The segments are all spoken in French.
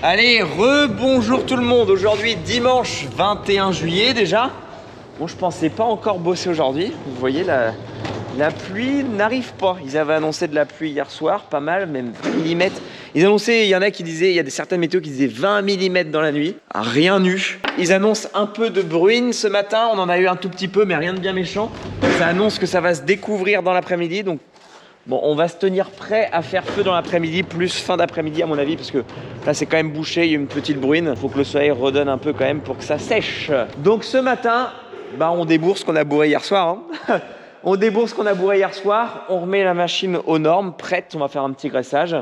Allez, rebonjour tout le monde. Aujourd'hui, dimanche 21 juillet déjà. Bon, je pensais pas encore bosser aujourd'hui. Vous voyez, la pluie n'arrive pas. Ils avaient annoncé de la pluie hier soir, pas mal, même 20 mm. Ils annonçaient, il y en a qui disaient, il y a certaines météos qui disaient 20 mm dans la nuit. Rien eu. Ils annoncent un peu de bruine ce matin. On en a eu un tout petit peu, mais rien de bien méchant. Ça annonce que ça va se découvrir dans l'après-midi. Donc, bon, on va se tenir prêt à faire feu dans l'après-midi, plus fin d'après-midi à mon avis, parce que là c'est quand même bouché, il y a une petite bruine. Il faut que le soleil redonne un peu quand même pour que ça sèche. Donc ce matin, on débourse ce qu'on a bourré hier soir. Hein. On débourse ce qu'on a bourré hier soir, on remet la machine aux normes, prête, on va faire un petit graissage.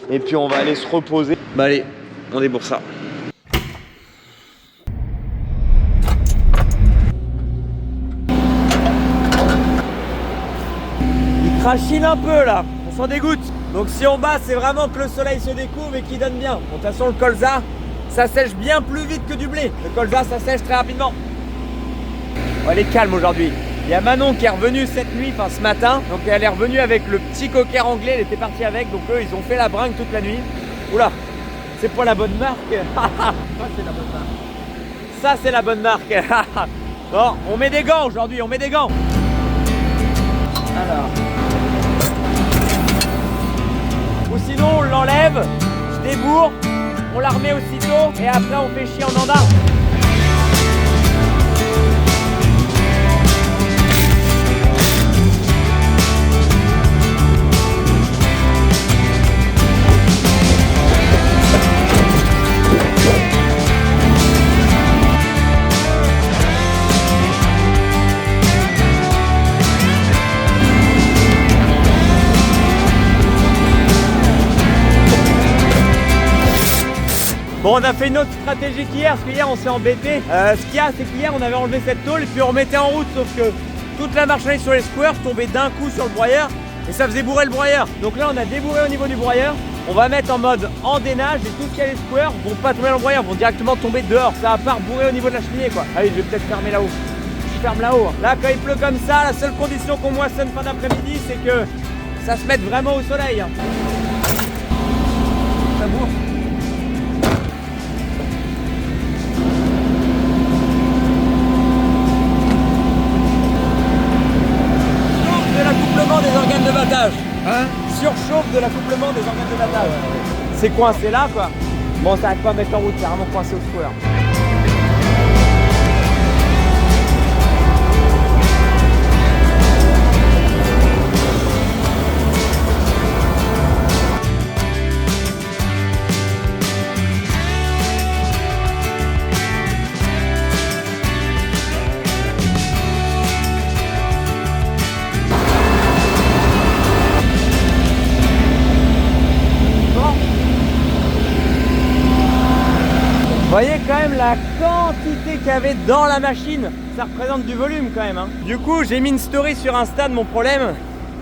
Et puis on va aller se reposer. Allez, on débourse ça. Crachine un peu là, on s'en dégoûte. Donc si on bat, c'est vraiment que le soleil se découvre et qu'il donne bien. Bon, de toute façon, le colza, ça sèche bien plus vite que du blé. Le colza, ça sèche très rapidement. Bon, elle est calme aujourd'hui. Il y a Manon qui est revenue cette nuit, enfin ce matin. Donc elle est revenue avec le petit cocker anglais, elle était partie avec. Donc eux, ils ont fait la bringue toute la nuit. Oula, c'est pas la bonne marque. Ça, c'est la bonne marque. Ça, c'est la bonne marque. Bon, on met des gants aujourd'hui, on met des gants. Alors. Ou sinon on l'enlève, je débourre, on la remet aussitôt et après on fait chier en andin. Bon, on a fait une autre stratégie qu'hier, parce qu'hier on s'est embêté. Ce qu'il y a, c'est qu'hier on avait enlevé cette tôle et puis on remettait en route, sauf que toute la marchandise sur les squares tombait d'un coup sur le broyeur et ça faisait bourrer le broyeur. Donc là on a débourré au niveau du broyeur. On va mettre en mode endénage et tout ce qui a les squares vont pas tomber dans le broyeur, vont directement tomber dehors. Ça va pas rebourrer au niveau de la cheminée quoi. Allez, je vais peut-être fermer là-haut. Je ferme là-haut. Là quand il pleut comme ça, la seule condition qu'on moissonne fin d'après-midi, c'est que ça se mette vraiment au soleil. Ça bourre. Des organes de battage. Hein? Surchauffe de l'accouplement des organes de battage. C'est coincé là quoi. Bon, ça n'arrive pas à mettre en route, c'est vraiment coincé au square. Vous voyez quand même la quantité qu'il y avait dans la machine, ça représente du volume quand même. Hein. Du coup, j'ai mis une story sur Insta de mon problème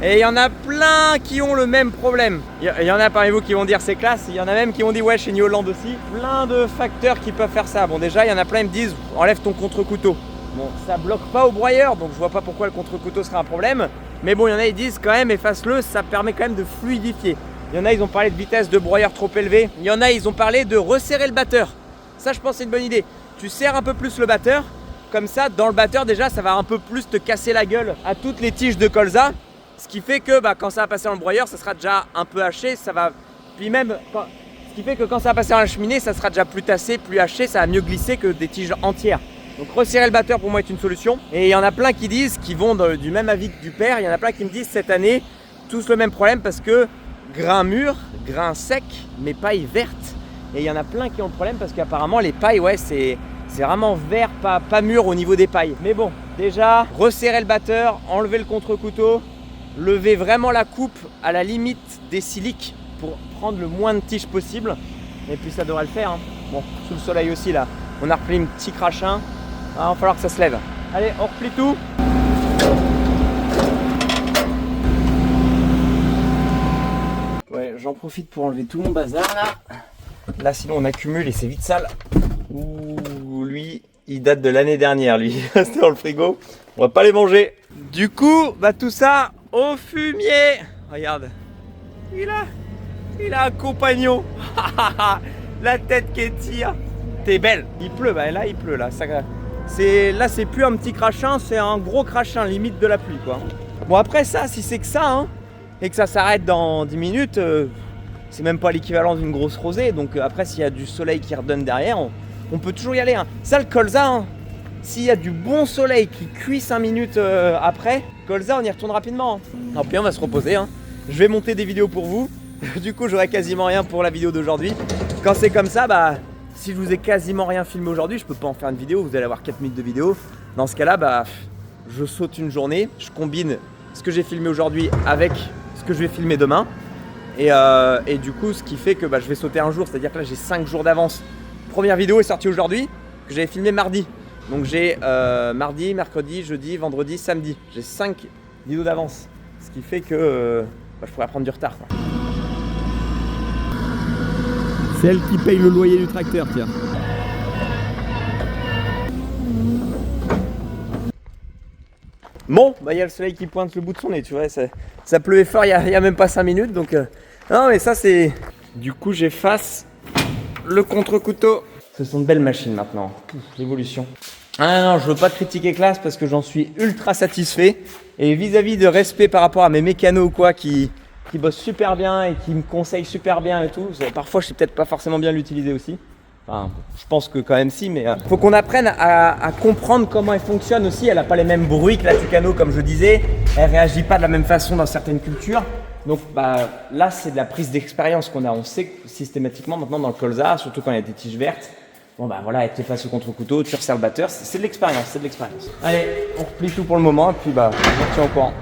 et il y en a plein qui ont le même problème. Il y en a parmi vous qui vont dire c'est classe, il y en a même qui vont dire ouais chez New Holland aussi. Plein de facteurs qui peuvent faire ça. Bon déjà, il y en a plein qui me disent enlève ton contre-couteau. Bon, ça bloque pas au broyeur, donc je vois pas pourquoi le contre-couteau serait un problème. Mais bon, il y en a qui disent quand même efface-le, ça permet quand même de fluidifier. Il y en a, ils ont parlé de vitesse de broyeur trop élevée. Il y en a, ils ont parlé de resserrer le batteur. Ça, je pense c'est une bonne idée. Tu serres un peu plus le batteur, comme ça, dans le batteur déjà, ça va un peu plus te casser la gueule à toutes les tiges de colza. Ce qui fait que quand ça va passer dans le broyeur, ça sera déjà un peu haché, ça va. Puis même, ce qui fait que quand ça va passer dans la cheminée, ça sera déjà plus tassé, plus haché, ça va mieux glisser que des tiges entières. Donc resserrer le batteur pour moi est une solution. Et il y en a plein qui disent, qui vont du même avis que du père, il y en a plein qui me disent cette année, tous le même problème parce que grain mûr, grain sec, mais paille verte. Et il y en a plein qui ont le problème parce qu'apparemment les pailles, ouais, c'est vraiment vert, pas mûr au niveau des pailles. Mais bon, déjà, resserrer le batteur, enlever le contre-couteau, lever vraiment la coupe à la limite des siliques pour prendre le moins de tiges possible. Et puis ça devrait le faire. Hein. Bon, sous le soleil aussi là, on a repris un petit crachin. Ah, il va falloir que ça se lève. Allez, on replie tout. Ouais, j'en profite pour enlever tout mon bazar là. Là sinon on accumule et c'est vite sale. Ouh, lui, il date de l'année dernière, lui. C'était dans le frigo. On va pas les manger. Du coup, tout ça au fumier. Regarde. Il a un compagnon. La tête qui étire. T'es belle. Il pleut, bah là il pleut là. Là c'est plus un petit crachin, c'est un gros crachin, limite de la pluie quoi. Bon après ça, si c'est que ça, hein, et que ça s'arrête dans 10 minutes, c'est même pas l'équivalent d'une grosse rosée. Donc après s'il y a du soleil qui redonne derrière, on peut toujours y aller. Hein. Ça le colza, hein, s'il y a du bon soleil qui cuit 5 minutes après, colza on y retourne rapidement. Hein. Puis on va se reposer. Hein. Je vais monter des vidéos pour vous. Du coup j'aurai quasiment rien pour la vidéo d'aujourd'hui. Quand c'est comme ça, bah si je vous ai quasiment rien filmé aujourd'hui, je peux pas en faire une vidéo, vous allez avoir 4 minutes de vidéo. Dans ce cas-là, bah je saute une journée, je combine ce que j'ai filmé aujourd'hui avec ce que je vais filmer demain. Et du coup, ce qui fait que bah, je vais sauter un jour, c'est-à-dire que là j'ai 5 jours d'avance. Première vidéo est sortie aujourd'hui, que j'avais filmé mardi. Donc j'ai mardi, mercredi, jeudi, vendredi, samedi. J'ai 5 vidéos d'avance. Ce qui fait que bah, je pourrais prendre du retard, quoi. C'est elle qui paye le loyer du tracteur, tiens. Bon, bah il y a le soleil qui pointe le bout de son nez, tu vois, ça pleuvait fort il y a même pas 5 minutes, donc non mais ça c'est... Du coup j'efface le contre-couteau. Ce sont de belles machines maintenant, l'évolution. Ah non, je veux pas critiquer Classe parce que j'en suis ultra satisfait. Et vis-à-vis de respect par rapport à mes mécanos ou quoi qui bossent super bien et qui me conseillent super bien et tout, parfois je sais peut-être pas forcément bien l'utiliser aussi. Enfin, je pense que quand même si, mais faut qu'on apprenne à comprendre comment elle fonctionne aussi. Elle n'a pas les mêmes bruits que la Tucano, comme je disais. Elle réagit pas de la même façon dans certaines cultures. Donc bah, là, c'est de la prise d'expérience qu'on a. On sait que systématiquement maintenant dans le colza, surtout quand il y a des tiges vertes, bon bah voilà, elle t'efface au contre-couteau, tu resserres le batteur. C'est de l'expérience, c'est de l'expérience. Allez, on replie tout pour le moment et puis bah, on tient au courant.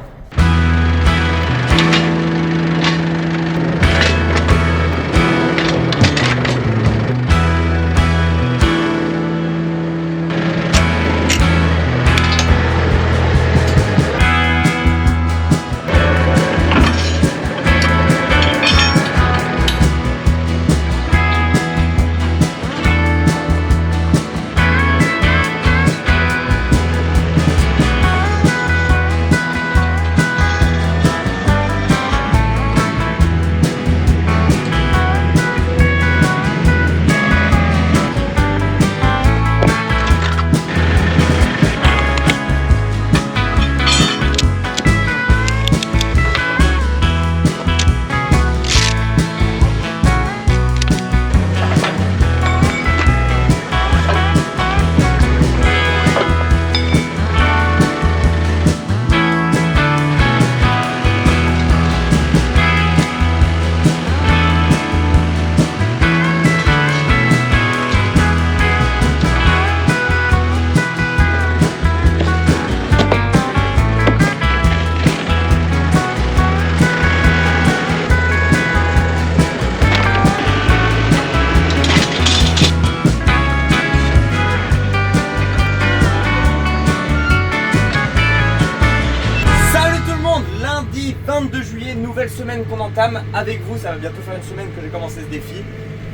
Lundi 22 juillet, nouvelle semaine qu'on entame avec vous. Ça va bientôt faire une semaine que j'ai commencé ce défi.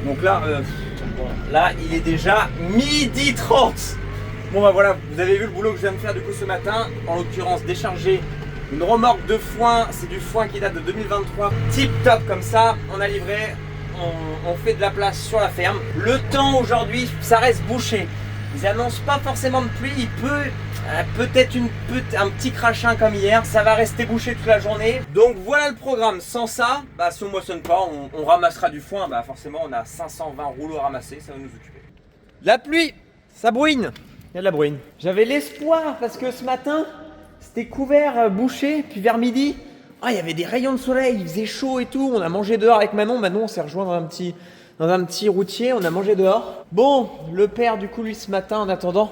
Donc là, là il est déjà 12h30. Bon bah voilà, vous avez vu le boulot que je viens de faire du coup ce matin. En l'occurrence décharger une remorque de foin. C'est du foin qui date de 2023. Tip top comme ça, on a livré. On fait de la place sur la ferme. Le temps aujourd'hui, ça reste bouché. Ils annoncent pas forcément de pluie, il peut peut-être un petit crachin comme hier, ça va rester bouché toute la journée. Donc voilà le programme, sans ça, bah, si on moissonne pas, on ramassera du foin, bah, forcément on a 520 rouleaux à ramasser, ça va nous occuper. La pluie, ça bruine, il y a de la bruine. J'avais l'espoir parce que ce matin, c'était couvert, bouché, puis vers midi, il y avait des rayons de soleil, il faisait chaud et tout, on a mangé dehors avec Manon, on s'est rejoint dans un petit routier, on a mangé dehors. Bon, le père du coup lui ce matin en attendant,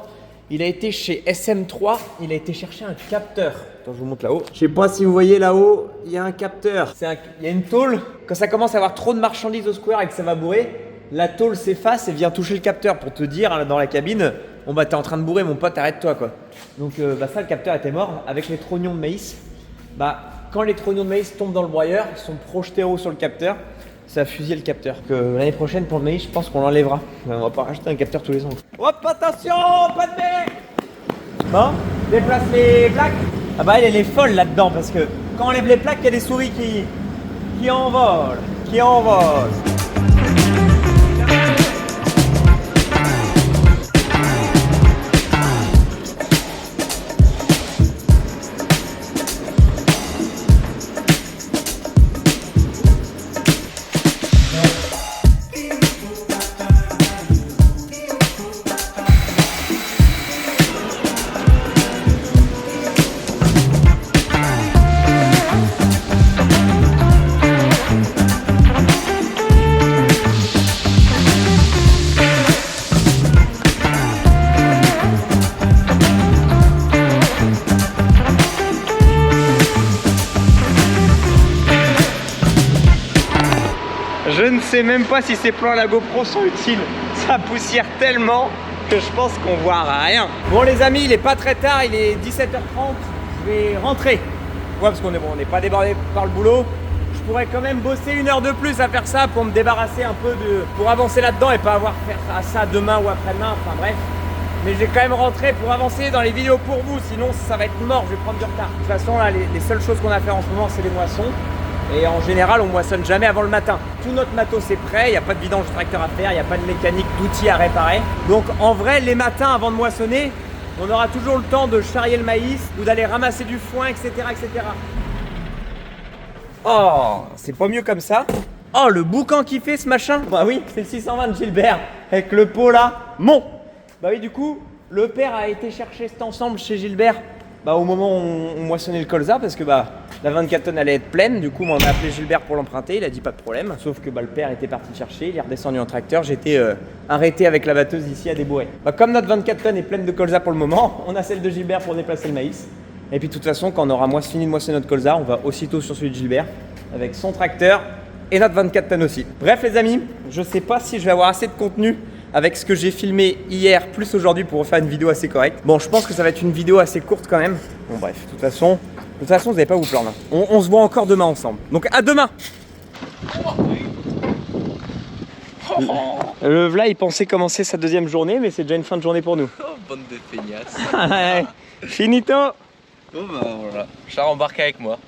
il a été chez SM3, il a été chercher un capteur. Attends, je vous montre là-haut. Je sais pas si vous voyez là-haut, il y a un capteur. Il y a une tôle, quand ça commence à avoir trop de marchandises au square et que ça va bourrer, la tôle s'efface et vient toucher le capteur pour te dire là, dans la cabine, bon bah t'es en train de bourrer mon pote, arrête-toi quoi. Donc ça le capteur était mort avec les trognons de maïs. Bah quand les trognons de maïs tombent dans le broyeur, ils sont projetés haut sur le capteur. Ça a fusillé le capteur. L'année prochaine pour le maïs, je pense qu'on l'enlèvera. On va pas racheter un capteur tous les ans. Hop, attention, pas de mec. Bon, déplace les plaques. Ah bah elle est folle là-dedans parce que quand on enlève les plaques, il y a des souris qui envolent. sais même pas si ces plans à la GoPro sont utiles. Ça poussière tellement que je pense qu'on voit rien. Bon les amis, il est pas très tard, il est 17h30. Je vais rentrer. Ouais, parce qu'on est bon, on n'est pas débordé par le boulot. Je pourrais quand même bosser 1 heure de plus à faire ça pour me débarrasser un peu pour avancer là-dedans et pas avoir à faire ça demain ou après-demain. Enfin bref. Mais j'ai quand même rentré pour avancer dans les vidéos pour vous, sinon ça va être mort, je vais prendre du retard. De toute façon, là, les seules choses qu'on a à faire en ce moment, c'est les moissons. Et en général, on moissonne jamais avant le matin. Tout notre matos est prêt, il n'y a pas de vidange de tracteur à faire, il n'y a pas de mécanique d'outils à réparer. Donc en vrai, les matins avant de moissonner, on aura toujours le temps de charrier le maïs ou d'aller ramasser du foin, etc. etc. Oh, c'est pas mieux comme ça. Oh, le boucan qui fait ce machin. Bah oui, c'est le 620 de Gilbert, avec le pot là. Mon. Bah oui, du coup, le père a été chercher cet ensemble chez Gilbert au moment où on moissonnait le colza parce que la 24 tonnes allait être pleine. Du coup, on a appelé Gilbert pour l'emprunter, il a dit pas de problème. Sauf que le père était parti le chercher, il est redescendu en tracteur. J'étais arrêté avec la batteuse ici à Débouré. Comme notre 24 tonnes est pleine de colza pour le moment, on a celle de Gilbert pour déplacer le maïs. Et puis de toute façon, quand on aura fini de moissonner notre colza, on va aussitôt sur celui de Gilbert avec son tracteur et notre 24 tonnes aussi. Bref les amis, je sais pas si je vais avoir assez de contenu avec ce que j'ai filmé hier plus aujourd'hui pour refaire une vidéo assez correcte. Bon, je pense que ça va être une vidéo assez courte quand même. Bon bref, de toute façon, vous n'allez pas vous plaindre. On se voit encore demain ensemble. Donc à demain. Le Vla, il pensait commencer sa 2e journée, mais c'est déjà une fin de journée pour nous. Oh, bande de feignasses. Finito. Bon bah voilà, Charles embarque avec moi.